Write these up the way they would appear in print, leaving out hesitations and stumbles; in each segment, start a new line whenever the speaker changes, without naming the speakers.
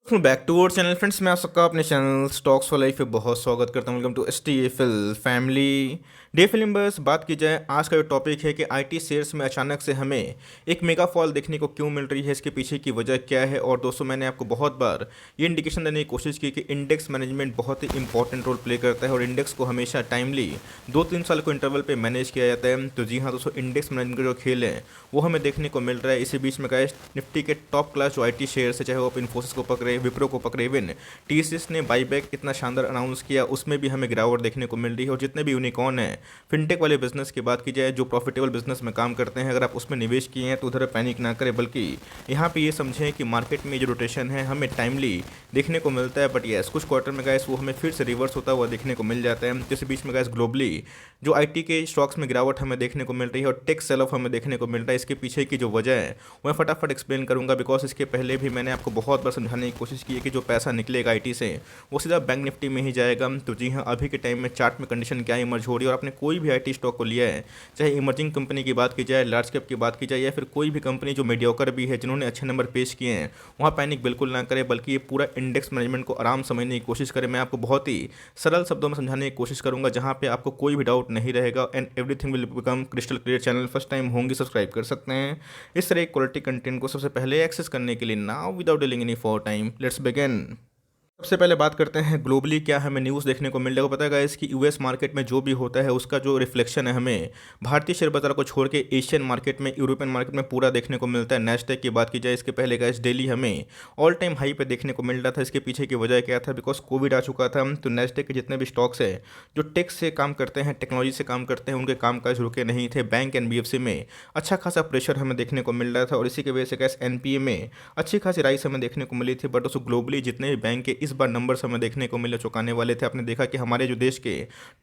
Back to our channel friends. मैं आप सबका अपने चैनल स्टॉक्स फॉर लाइफ पे बहुत स्वागत करता हूं। Welcome to STFL family. Day filmers, बात की जाए आज का जो टॉपिक है कि आईटी शेयर्स में अचानक से हमें एक मेगा फॉल देखने को क्यों मिल रही है, इसके पीछे की वजह क्या है। और दोस्तों, मैंने आपको बहुत बार ये इंडिकेशन देने की कोशिश की कि इंडेक्स मैनेजमेंट बहुत ही इंपॉर्टेंट रोल प्ले करता है और इंडेक्स को हमेशा टाइमली 2-3 साल को इंटरवल पे मैनेज किया जाता है। तो जी हाँ दोस्तों, इंडेक्स मैनेजमेंट का जो खेल है वो हमें देखने को मिल रहा है। इसी बीच में गाइस, निफ्टी के टॉप क्लास जो आईटी शेयर्स है, चाहे वो आप इन्फोसिस को पकड़े, विप्रो को पकड़े, इवन TCS ने बाईबैक इतना शानदार अनाउंस किया, उसमें भी हमें गिरावट देखने को मिल रही है। और जितने भी यूनिकॉर्न हैं फिनटेक वाले बिजनेस की बात की जाए, जो प्रॉफिटेबल बिजनेस में काम करते हैं, अगर आप उसमें निवेश किए हैं तो उधर पैनिक ना करें, बल्कि यहाँ पे ये समझें कि मार्केट में जो रोटेशन है हमें टाइमली देखने को मिलता है। बट यस, कुछ क्वार्टर में गैस वो हमें फिर से रिवर्स होता हुआ देखने को मिल जाता है। जिस बीच में गैस ग्लोबली जो आईटी के स्टॉक्स में गिरावट हमें देखने को मिल रही है और टेक सेल ऑफ हमें देखने को मिल रहा है, इसके पीछे की जो वजह है वो मैं फटाफट एक्सप्लेन करूंगा। बिकॉज इसके पहले भी मैंने आपको बहुत बार समझाने की कोशिश की है कि जो पैसा निकलेगा आईटी से वो सीधा बैंक निफ्टी में ही जाएगा। तो जी हाँ, अभी के टाइम में चार्ट में कंडीशन क्या इमर्ज हो रही है, और आपने कोई भी आईटी स्टॉक को लिया है, चाहे इमर्जिंग कंपनी की बात की जाए, लार्ज कैप की बात की जाए, या फिर कोई भी कंपनी जो मीडियोकर भी है, जिन्होंने अच्छे नंबर पेश किए हैं, वहाँ पैनिक बिल्कुल ना करें, बल्कि ये पूरा इंडेक्स मैनेजमेंट को आराम समझने की कोशिश करें। मैं आपको बहुत ही सरल शब्दों में समझाने की कोशिश करूंगा, जहाँ पे आपको कोई भी डाउट नहीं रहेगा and everything will become crystal clear. Channel first time होंगे, सब्सक्राइब कर सकते हैं इस तरह क्वालिटी कंटेंट को सबसे पहले एक्सेस करने के लिए। Now without dealing any for time, let's begin. सबसे पहले बात करते हैं ग्लोबली क्या हमें न्यूज़ देखने को मिल जाएगा। पता है गाइस कि यूएस मार्केट में जो भी होता है उसका जो रिफ्लेक्शन है हमें भारतीय शेयर बाजार को छोड़ के एशियन मार्केट में, यूरोपियन मार्केट में पूरा देखने को मिलता है। नेस्डैक की बात की जाए, इसके पहले गाइस डेली हमें ऑल टाइम हाई पे देखने को मिल रहा था। इसके पीछे की वजह क्या था? बिकॉज कोविड आ चुका था। तो नेस्डैक के जितने भी स्टॉक्स है जो टेक से काम करते हैं, टेक्नोलॉजी से काम करते हैं, उनके कामकाज रुके नहीं थे। बैंक NBFC में अच्छा खासा प्रेशर हमें देखने को मिल रहा था और इसी की वजह से गैस NPA में अच्छी खासी राइस हमें देखने को मिली थी। बट उसको ग्लोबली जितने भी बैंक के इस बार नंबर्स हमें देखने को मिले चौंकाने वाले थे। आपने देखा कि हमारे जो देश के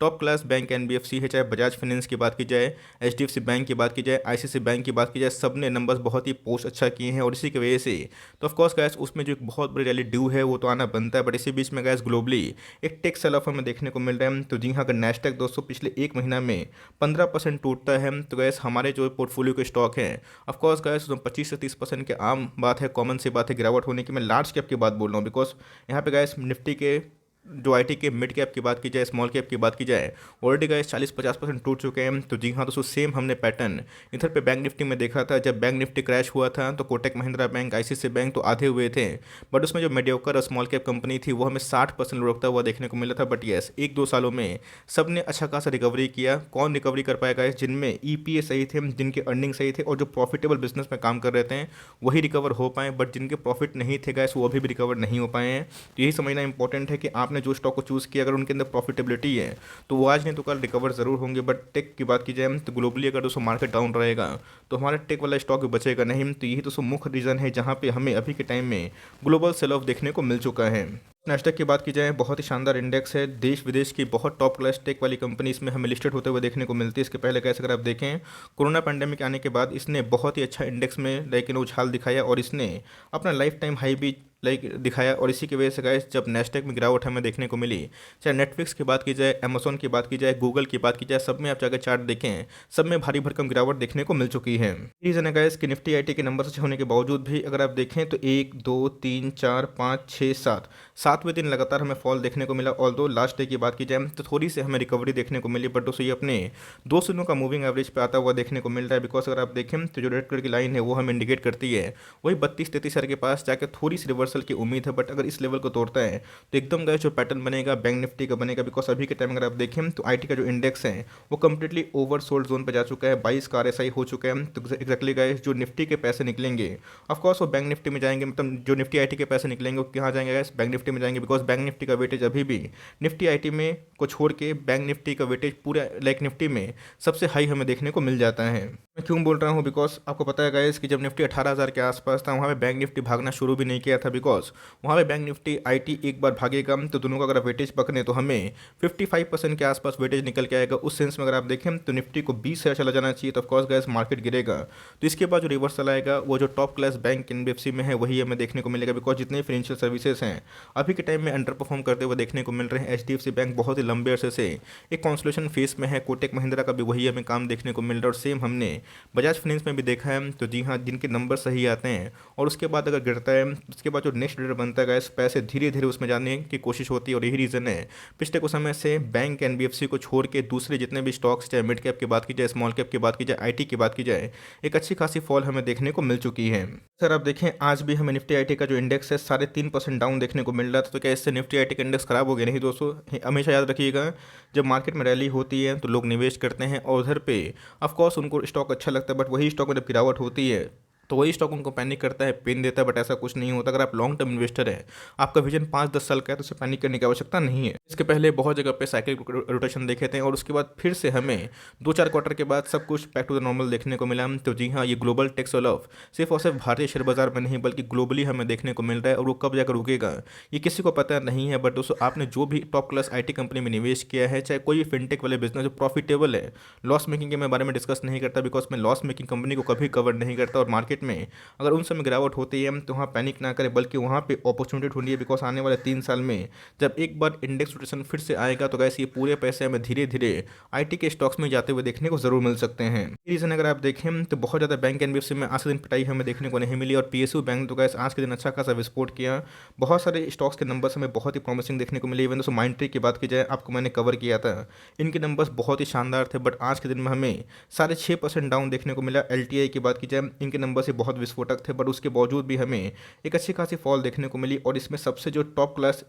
टॉप क्लास बैंक NBFC है, चाहे बजाज फाइनेंस की बात की जाए, HDFC बैंक की बात की जाए, ICICI बैंक की बात की जाए, सब ने नंबर्स बहुत ही पोस्ट अच्छा किए हैं। और इसी की वजह से तो ऑफकोर्स गैस उसमें जो एक बहुत बड़ी रैली ड्यू है वो तो आना बनता है। बट इसी बीच में गैस ग्लोबली एक टेक सेल ऑफ हमें देखने को मिल रहा है। तो जी हाँ, अगर नेस्डैक दोस्तों पिछले एक महीना में 15% टूटता है, तो गैस हमारे जो पोर्टफोलियो के स्टॉक हैं, ऑफकोर्स गैस 25 से 30% के आम बात है, कॉमन सी बात है गिरावट होने की। मैं लार्ज कैप की बात बोल रहा हूँ, बिकॉज यहाँ पे गैस निफ्टी के जो आईटी के मिड कैप की बात की जाए, स्मॉल कैप की बात की जाए, ऑलरेडी गाइस 40-50% टूट चुके हैं। तो जी हाँ दोस्तों, सेम हमने पैटर्न इधर पे बैंक निफ्टी में देखा था। जब बैंक निफ्टी क्रैश हुआ था तो Kotak Mahindra bank, ICICI bank तो आधे हुए थे, बट उसमें जो मीडियोकर और स्मॉल कैप कंपनी थी वो हमें 60% लुढ़कता हुआ देखने को मिला था। बट येस, 1-2 सालों में सब ने अच्छा खासा रिकवरी किया। कौन रिकवरी कर पाएगा? जिनमें EPS सही थे, जिनके अर्निंग सही थे और जो प्रॉफिटेबल बिजनेस में काम कर रहे थे, वही रिकवर हो पाए। बट जिनके प्रॉफिट नहीं थे गैस, वो अभी भी रिकवर नहीं हो पाए हैं। तो यही समझना इंपॉर्टेंट है कि आपने जो स्टॉक को चूज़ किया, अगर उनके अंदर प्रॉफिटेबिलिटी है तो वो आज नहीं तो कल रिकवर जरूर होंगे। बट टेक की बात की जाए तो ग्लोबली अगर दोस्तों मार्केट डाउन रहेगा तो हमारा टेक वाला स्टॉक भी बचेगा नहीं। तो यही दोस्तों मुख्य रीज़न है जहाँ पे हमें अभी के टाइम में ग्लोबल सेल ऑफ देखने को मिल चुका है। नेस्डैक की बात की जाए, बहुत ही शानदार इंडेक्स है। देश विदेश की बहुत टॉप क्लास टेक वाली कंपनी इसमें हमें लिस्टेड होते हुए देखने को मिलती है। इसके पहले कैसे अगर आप देखें, कोरोना पैंडेमिक आने के बाद इसने बहुत ही अच्छा इंडेक्स में लेकिन उछाल दिखाया और इसने अपना लाइफ टाइम हाई भी दिखाया। और इसी की वजह से गाइस जब नेस्डैक में गिरावट हमें देखने को मिली, चाहे नेटफ्लिक्स की बात की जाए, अमेजोन की बात की जाए, गूगल की बात की जाए, सब में आप जाकर चार्ट देखें, सब में भारी भरकम गिरावट देखने को मिल चुकी है। रीजन है गाइस कि निफ्टी आईटी के नंबर अच्छे होने के बावजूद भी अगर आप देखें तो 1, 2, 3, 4, 5, 6, 7 सातवें दिन लगातार हमें फॉल देखने को मिला। ऑल्दो लास्ट डे की बात की जाए तो थोड़ी सी हमें रिकवरी देखने को मिली, बट दोस्तों ये अपने 2 दिनों का मूविंग एवरेज पे आता हुआ देखने को मिल रहा है। बिकॉज अगर आप देखें तो जो रेड कलर की लाइन है वो हमें इंडिकेट करती है वही 32-33 हज़ार के पास जाकर थोड़ी सी रिवर्सल की उम्मीद है। बट अगर इस लेवल को तोड़ता है तो एकदम गाइस जो पैटर्न बनेगा बैंक निफ्टी का बनेगा। बिकॉज अभी के टाइम अगर आप देखें तो आईटी का जो इंडेक्स है वो कंप्लीटली ओवरसोल्ड जोन पे जा चुका है। 22 का RSI हो चुका है। तो एक्जैक्टली गाइस जो निफ्टी के पैसे निकलेंगे ऑफकोर्स वो बैंक निफ्टी में जाएंगे। मतलब जो निफ्टी आईटी के पैसे निकलेंगे वो कहाँ जाएंगे गाइस? बैंक निफ्टी में जाएंगे। बिकॉज बैंक निफ्टी का वेटेज अभी भी निफ्टी आईटी में को छोड़ के बैंक निफ्टी का वेटेज पूरा निफ्टी में सबसे हाई हमें देखने को मिल जाता है। मैं क्यों बोल रहा हूँ? बिकॉज आपको पता है गाइस कि जब निफ्टी 18,000 के आसपास था वहाँ पे बैंक निफ्टी भागना शुरू भी नहीं किया था। बिकॉज वहाँ पे बैंक निफ्टी आईटी एक बार भागेगा तो दोनों का अगर वेटेज पकड़े तो हमें 55% के आसपास वेटेज निकल के आएगा। उस सेंस में अगर आप देखें तो निफ्टी को 20,000 चला जाना चाहिए, तो ऑफकोर्स गाइस मार्केट गिरेगा। तो इसके बाद जो रिवर्सल आएगा वो जो टॉप क्लास बैंक NBFC में है वही हमें देखने को मिलेगा। बिकॉज जितने फाइनेंशियल सर्विसेज हैं अभी के टाइम में अंडर परफॉर्म करते हुए देखने को मिल रहे हैं। HDFC बैंक बहुत ही लंबे अरसे से एक कॉन्सोलेशन फेस में है। कोटक महिंद्रा का भी वही हमें काम देखने को मिल रहा है। और सेम हमने बजाज फाइनेंस में भी देखा है। तो जी हाँ, जिनके नंबर सही आते हैं और उसके बाद अगर गिरता है उसके बाद जो नेक्स्ट लीडर बनता है गाइस, पैसे धीरे धीरे उसमें जाने की कोशिश होती है। और यही रीज़न है पिछले कुछ समय से बैंक एनबीएफसी को छोड़ के दूसरे जितने भी स्टॉक्स, चाहे मिड कैप की बात की जाए, स्मॉल कैप की बात की जाए, आईटी की बात की जाए, एक अच्छी खासी फॉल हमें देखने को मिल चुकी है। सर आप देखें आज भी हमें निफ्टी आईटी का जो इंडेक्स है 3.5% डाउन देखने को मिल रहा था। तो क्या इससे निफ्टी आईटी का इंडेक्स खराब हो गया? नहीं दोस्तों, हमेशा याद रखिएगा जब मार्केट में रैली होती है तो लोग निवेश करते हैं और उधर पे ऑफकोर्स उनको स्टॉक अच्छा लगता है, बट वही स्टॉक में जब गिरावट होती है तो वही स्टॉक उनको पैनिक करता है, पेन देता है। बट ऐसा कुछ नहीं होता। अगर आप लॉन्ग टर्म इन्वेस्टर हैं, आपका विजन 5-10 साल का है, तो उसे पैनिक करने की आवश्यकता नहीं है। इसके पहले बहुत जगह पे साइकिल रोटेशन देखे थे और उसके बाद फिर से हमें 2-4 क्वार्टर के बाद सब कुछ बैक टू द नॉर्मल देखने को मिला। तो जी हाँ, ये ग्लोबल टेक सेल ऑफ सिर्फ और सिर्फ भारतीय शेयर बाजार में नहीं बल्कि ग्लोबली हमें देखने को मिल रहा है। और वो कब जाकर रुकेगा ये किसी को पता नहीं है। बट दोस्तों, आपने जो भी टॉप क्लास आईटी कंपनी में निवेश किया है, चाहे कोई भी फिनटेक वाले बिजनेस जो प्रॉफिटेबल है, लॉस मेकिंग के मैं बारे में डिस्कस नहीं करता, बिकॉज मैं लॉस मेकिंग कंपनी को कभी कवर नहीं करता। और मार्केट में अगर उन समय गिरावट होती है तो वहाँ पैनिक ना करें, बल्कि वहाँ पे अपॉर्चुनिटी ढूंढिए। बिकॉज आने वाले 3 साल में जब एक बार इंडेक्स रोटेशन फिर से आएगा तो गैस ये पूरे पैसे हमें धीरे धीरे आईटी के स्टॉक्स में जाते हुए देखने को जरूर मिल सकते हैं। रीजन अगर आप देखें तो बहुत ज़्यादा बैंक एनबीएफसी में आज के दिन पिटाई हमें देखने को नहीं मिली। और पीएसयू बैंक तो गैस आज के दिन अच्छा खासा विस्फोट किया। बहुत सारे स्टॉक्स के नंबर्स हमें बहुत ही प्रॉमिसिंग देखने को मिले। इवन दोस्तों माइंट्री की बात की जाए, आपको मैंने कवर किया था, इनके नंबर्स बहुत ही शानदार थे। बट आज के दिन में हमें 6.5% डाउन देखने को मिला। एलटीआई की बात की जाए, इनके नंबर से बहुत विस्फोटक थे, बट उसके बावजूद भी हमें एक अच्छी खासी फॉल देखने को मिली। और इसमें सबसे जो टॉप क्लास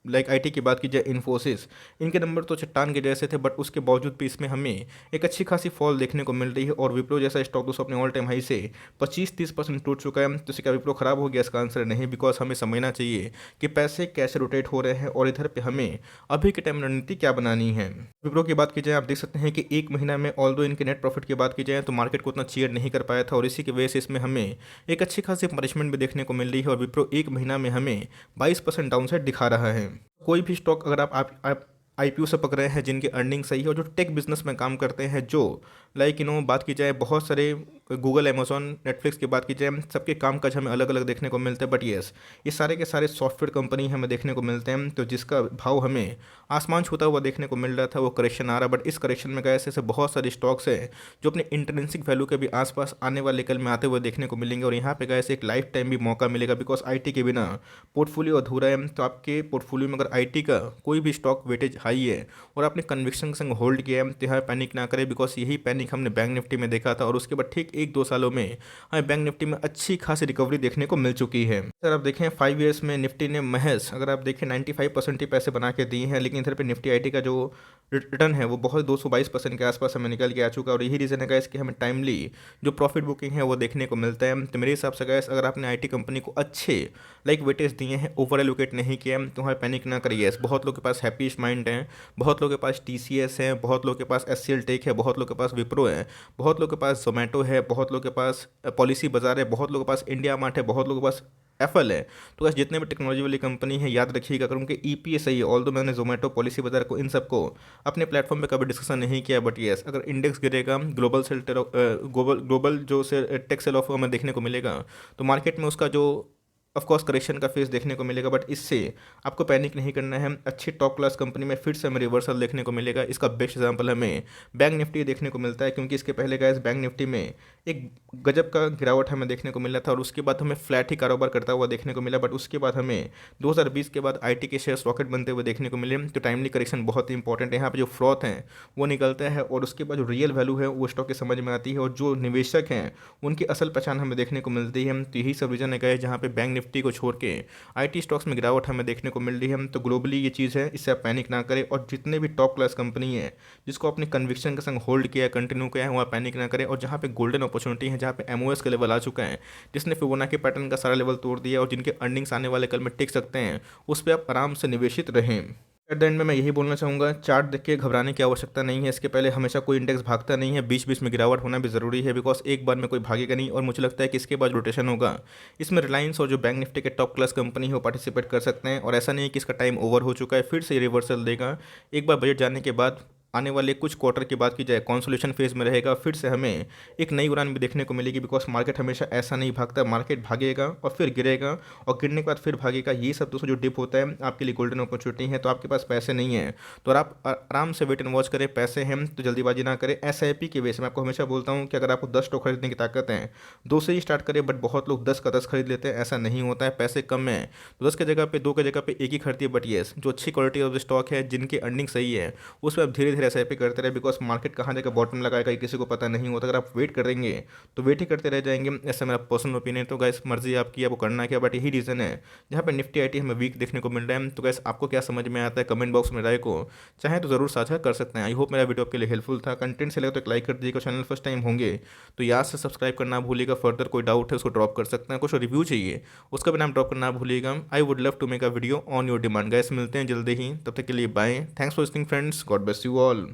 लाइक आईटी की बात की जाए, इन्फोसिस, इनके नंबर तो चट्टान के जैसे थे, बट उसके बावजूद भी इसमें हमें एक अच्छी खासी फॉल देखने को मिल रही है। और विप्रो जैसा स्टॉक दोस्तों अपने ऑल टाइम हाई से 25-30% टूट चुका है। तो इससे क्या विप्रो खराब हो गया? इसका आंसर नहीं, बिकॉज हमें समझना चाहिए कि पैसे कैसे रोटेट हो रहे हैं और इधर पे हमें अभी के टाइम रणनीति क्या बनानी है। विप्रो की बात की जाए, आप देख सकते हैं कि एक महीना में ऑल्दो इनके नेट प्रॉफिट की बात की जाए तो मार्केट को उतना चीयर नहीं कर पाया था। और इसी की वजह से इसमें हमें एक अच्छी खासी पनिशमेंट भी देखने को मिल रही है। और विप्रो एक महीना में हमें 22% डाउनसाइड दिखा रहा है। कोई भी स्टॉक अगर आप आईपीओ से पकड़ रहे हैं जिनके अर्निंग सही है और जो टेक बिजनेस में काम करते हैं, जो लाइक बात की जाए बहुत सारे गूगल, अमेजोन, नेटफ्लिक्स की बात की जाए, सबके कामकाज हमें अलग अलग देखने को मिलते हैं। बट येस, ये सारे के सारे सॉफ्टवेयर कंपनी हमें देखने को मिलते हैं। तो जिसका भाव हमें आसमान छूता हुआ देखने को मिल रहा था, वो करेक्शन आ रहा। बट इस करेक्शन में गए ऐसे बहुत सारे स्टॉक्स हैं जो अपने इंटरेंसिक वैल्यू के भी आसपास आने वाले कल में आते हुए देखने को मिलेंगे। और यहाँ पे गए एक लाइफ टाइम भी मौका मिलेगा, बिकॉज आईटी के बिना पोर्टफोलियो अधूरा है। तो आपके पोर्टफोलियो में अगर आईटी का कोई भी स्टॉक वेटेज हाई है और आपने कन्विक्शन के संग होल्ड किया है, तो यहाँ पैनिक ना करें, बिकॉज यही पैनिक हमने बैंक निफ्टी में देखा था। और उसके बाद ठीक 1-2 सालों में हमें बैंक निफ्टी में अच्छी खासी रिकवरी देखने को मिल चुकी है। सर आप देखें 5 ईयर्स में निफ्टी ने महज अगर आप देखें 95% ही पैसे बना के दिए हैं। लेकिन इधर पे निफ्टी आईटी का जो रिटर्न है वो बहुत 222% के आसपास हमें निकल के आ चुका है। और यही रीज़न है गैस कि हमें टाइमली जो प्रॉफिट बुकिंग है वो देखने को मिलता है। तो मेरे हिसाब से गैस अगर आपने आईटी कंपनी को अच्छे लाइक वेटेज दिए हैं, ओवर एलोकेट नहीं किया, तो हमें पैनिक ना करिए। बहुत लोगों के पास हैप्पीस्ट माइंड है, बहुत लोगों के पास टीसीएस है, बहुत लोगों के पास एचसीएल टेक है, बहुत लोगों के पास विप्रो है, बहुत लोगों के पास जोमेटो है, बहुत लोगों के पास पॉलिसी बाजार है, बहुत लोगों के पास इंडिया मार्ट है, बहुत लोगों के पास एप्पल है। तो बस जितने भी टेक्नोलॉजी वाली कंपनी है, याद रखिएगा अगर उनके ईपीएस सही है, ऑल दो मैंने जोमेटो, पॉलिसी बाजार को, इन सबको अपने प्लेटफॉर्म पे कभी डिस्कशन नहीं किया। बट येस, अगर इंडेक्स गिरेगा, ग्लोबल जो से टेक सेल ऑफ हमें देखने को मिलेगा, तो मार्केट में उसका जो ऑफकोर्स करेक्शन का फेस देखने को मिलेगा। बट इससे आपको पैनिक नहीं करना है। अच्छी टॉप क्लास कंपनी में फिर से हमें रिवर्सल देखने को मिलेगा। इसका बेस्ट एग्जांपल हमें बैंक निफ्टी देखने को मिलता है, क्योंकि इसके पहले गैस बैंक निफ्टी में एक गजब का गिरावट हमें देखने को मिला था और उसके बाद हमें फ्लैट ही कारोबार करता हुआ देखने को मिला। बट उसके बाद हमें 2020 के बाद आईटी के शेयर्स रॉकेट बनते हुए देखने को मिले। तो टाइमली करेक्शन बहुत ही इंपॉर्टेंट है। यहाँ पर जो फ्रॉथ है वो निकलता है और उसके बाद जो रियल वैल्यू है वो स्टॉक की समझ में आती है और जो निवेशक हैं उनकी असल पहचान हमें देखने को मिलती है। तो यही सब रीजन है गए जहाँ पे बैंक निफ्टी को छोड़ के आईटी स्टॉक्स में गिरावट हमें देखने को मिल रही है। तो ग्लोबली ये चीज़ है, इससे आप पैनिक ना करें। और जितने भी टॉप क्लास कंपनी है जिसको अपनी कन्विक्शन के संग होल्ड किया, कंटिन्यू किया है, वहाँ पैनिक ना करें। और जहाँ पे गोल्डन अपॉर्चुनिटी है, जहाँ पे एमओएस का लेवल आ चुका है, जिसने फिबोनाची पैटर्न का सारा लेवल तोड़ दिया और जिनके अर्निंग्स आने वाले कल में टिक सकते हैं, उस पर आप आराम से निवेशित रहें। एट द एंड में मैं यही बोलना चाहूँगा, चार्ट देख के घबराने की आवश्यकता नहीं है। इसके पहले हमेशा कोई इंडेक्स भागता नहीं है, बीच बीच में गिरावट होना भी ज़रूरी है, बिकॉज एक बार में कोई भागेगा नहीं। और मुझे लगता है कि इसके बाद रोटेशन होगा, इसमें रिलायंस और जो बैंक निफ्टी के टॉप क्लास कंपनी है वो पार्टिसिपेट कर सकते हैं। और ऐसा नहीं है कि इसका टाइम ओवर हो चुका है, फिर से रिवर्सल देगा। एक बार बजट जाने के बाद आने वाले कुछ क्वार्टर की बात की जाए कंसोलिडेशन फेज में रहेगा, फिर से हमें एक नई उड़ान भी देखने को मिलेगी। बिकॉज मार्केट हमेशा ऐसा नहीं भागता, मार्केट भागेगा और फिर गिरेगा और गिरने के बाद फिर भागेगा। ये सब दोस्तों जो डिप होता है आपके लिए गोल्डन अपॉर्चुनिटी है। तो आपके पास पैसे नहीं है तो आप आराम से वेट एंड वॉच करें, पैसे हैं तो जल्दीबाजी ना करें। SIP के बेस में आपको हमेशा बोलता हूँ कि अगर आपको 10 स्टॉक खरीदने की ताकत है 2 से ही स्टार्ट करें। बट बहुत लोग 10 का 10 खरीद लेते हैं, ऐसा नहीं होता है। पैसे कम है तो 10 की जगह पे 2 की जगह पे एक ही खरीदिए। बट येस, जो अच्छी क्वालिटी ऑफ स्टॉक है, जिनकी अर्निंग सही है, उस पर आप धीरे धीरे SIP करते रहे। बिकॉज मार्केट कहाँ जाकर बॉटम लगाएगा ये किसी को पता नहीं होता। अगर आप वेट करेंगे तो वेट ही करते रह जाएंगे, ऐसा मेरा पर्सनल ओपिनियन। तो गैस मर्जी आपकी, आपको करना क्या। बट यही रीज़न है जहाँ पे निफ्टी IT हमें वीक देखने को मिल रहा है। तो गैस आपको क्या समझ में आता है, कमेंट बॉक्स में राय को चाहे तो ज़रूर साझा कर सकते हैं। आई होप मेरा वीडियो आपके लिए हेल्पफुल था। कंटेंट से लगे तो एक लाइक कर दीजिएगा, चैनल फर्स्ट टाइम होंगे तो याद से सब्सक्राइब करना भूलिएगा। फर्दर कोई डाउट है उसको ड्रॉप कर सकते हैं, कुछ रिव्यू चाहिए उसका भी नाम ड्रॉप करना भूलिएगा। I would love to make a video on your demand. Guys मिलते हैं जल्दी ही, तब तक के लिए bye. Thanks for listening friends, God bless you all.